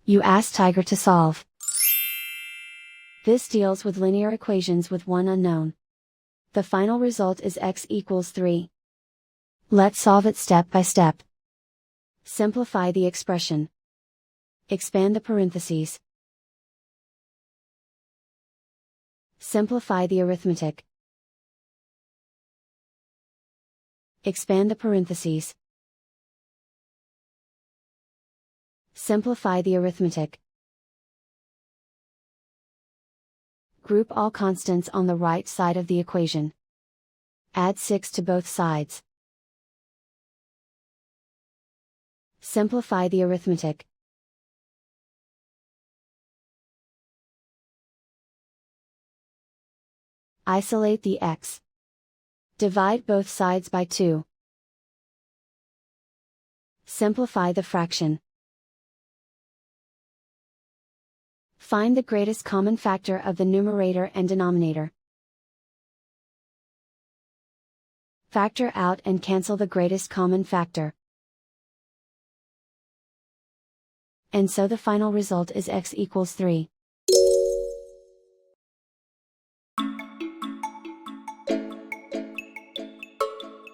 You ask Tiger to solve. This deals with linear equations with one unknown. The final result is x equals 3. Let's solve it step by step. Simplify the expression. Expand the parentheses. Simplify the arithmetic. Expand the parentheses. Simplify the arithmetic. Group all constants on the right side of the equation. Add 6 to both sides. Simplify the arithmetic. Isolate the x. Divide both sides by 2. Simplify the fraction. Find the greatest common factor of the numerator and denominator. Factor out and cancel the greatest common factor. And so the final result is x equals 3.